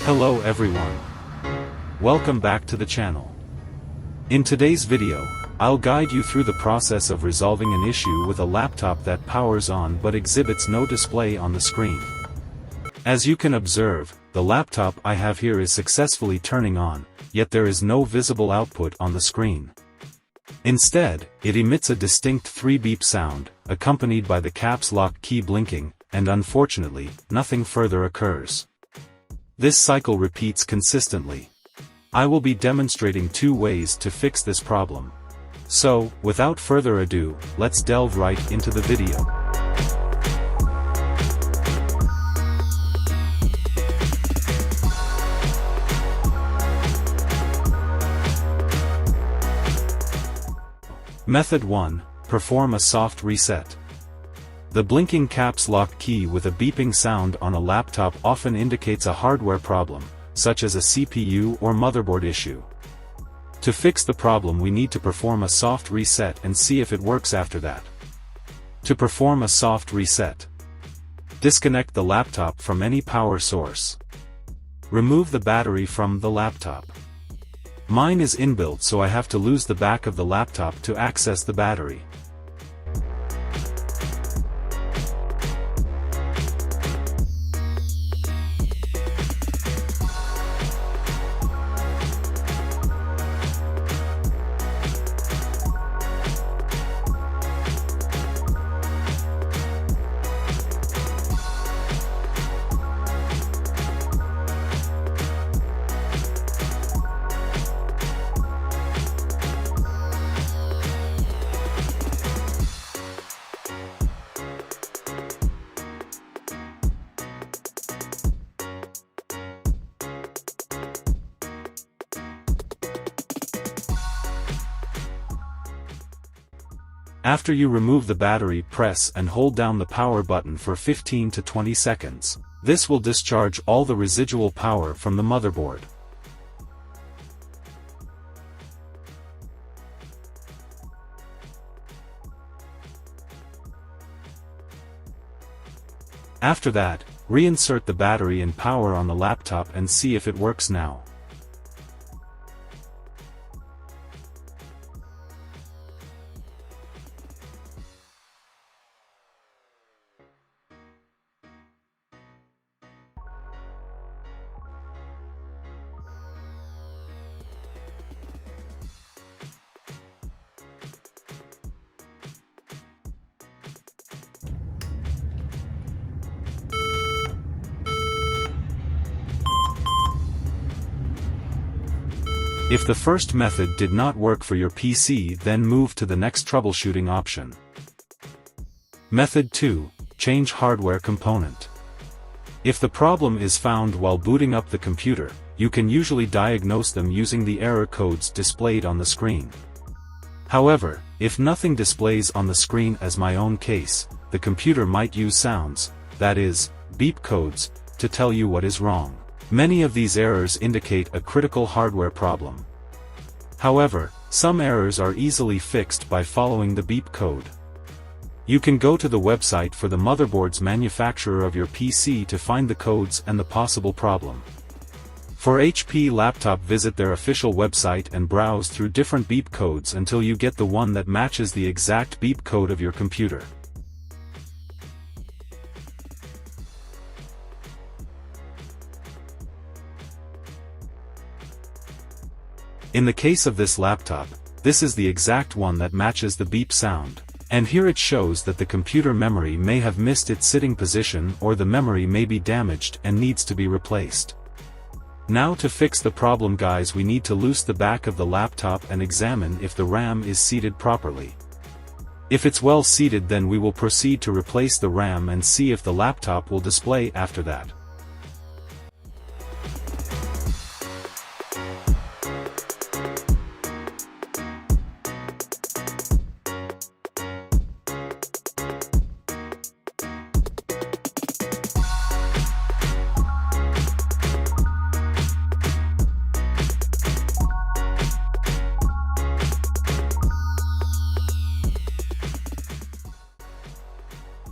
Hello everyone. Welcome back to the channel. In today's video, I'll guide you through the process of resolving an issue with a laptop that powers on but exhibits no display on the screen. As you can observe, the laptop I have here is successfully turning on, yet there is no visible output on the screen. Instead, it emits a distinct 3-beep sound, accompanied by the caps lock key blinking, and unfortunately, nothing further occurs. This cycle repeats consistently. I will be demonstrating 2 ways to fix this problem. So, without further ado, let's delve right into the video. Method 1. Perform a soft reset. The blinking caps lock key with a beeping sound on a laptop often indicates a hardware problem, such as a CPU or motherboard issue. To fix the problem, we need to perform a soft reset and see if it works after that. To perform a soft reset, disconnect the laptop from any power source. Remove the battery from the laptop. Mine is inbuilt, so I have to lose the back of the laptop to access the battery. After you remove the battery, press and hold down the power button for 15 to 20 seconds. This will discharge all the residual power from the motherboard. After that, reinsert the battery and power on the laptop and see if it works now. If the first method did not work for your PC, then move to the next troubleshooting option. Method 2. Change hardware component. If the problem is found while booting up the computer, you can usually diagnose them using the error codes displayed on the screen. However, if nothing displays on the screen, as my own case, the computer might use sounds, that is, beep codes, to tell you what is wrong. Many of these errors indicate a critical hardware problem. However, some errors are easily fixed by following the beep code. You can go to the website for the motherboard's manufacturer of your PC to find the codes and the possible problem. For HP laptop, visit their official website and browse through different beep codes until you get the one that matches the exact beep code of your computer. In the case of this laptop, this is the exact one that matches the beep sound, and here it shows that the computer memory may have missed its sitting position, or the memory may be damaged and needs to be replaced. Now to fix the problem, guys, we need to loose the back of the laptop and examine if the RAM is seated properly. If it's well seated, then we will proceed to replace the RAM and see if the laptop will display after that.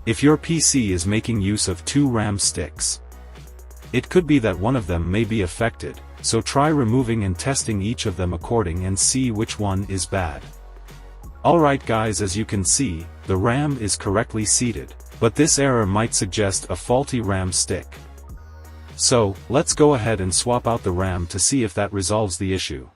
If your PC is making use of 2 RAM sticks, It could be that one of them may be affected, so try removing and testing each of them according and see which one is bad. Alright guys, as you can see, the RAM is correctly seated, but this error might suggest a faulty RAM stick. So, let's go ahead and swap out the RAM to see if that resolves the issue.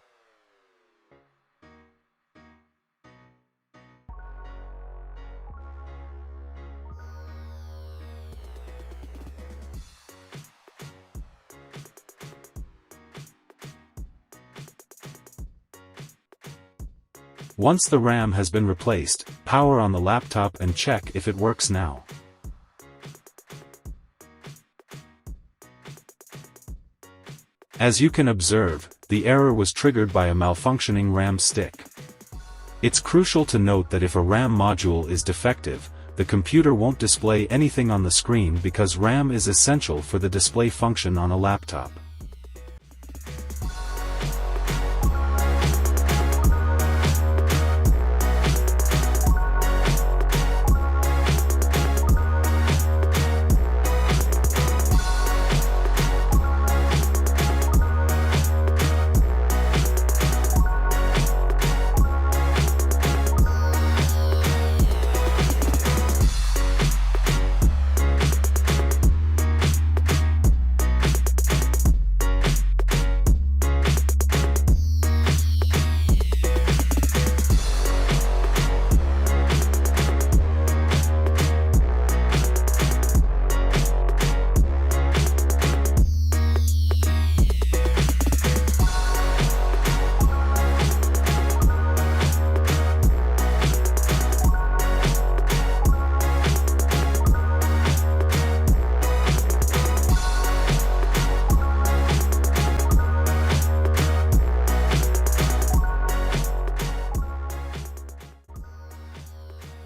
Once the RAM has been replaced, power on the laptop and check if it works now. As you can observe, the error was triggered by a malfunctioning RAM stick. It's crucial to note that if a RAM module is defective, the computer won't display anything on the screen because RAM is essential for the display function on a laptop.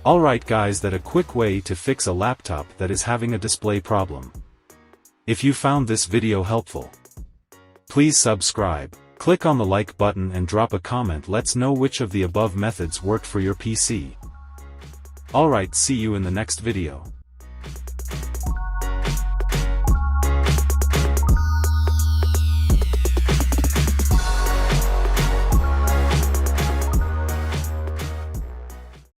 Alright guys, that's a quick way to fix a laptop that is having a display problem. If you found this video helpful, please subscribe, click on the like button and drop a comment. Let's know which of the above methods worked for your PC. Alright, see you in the next video.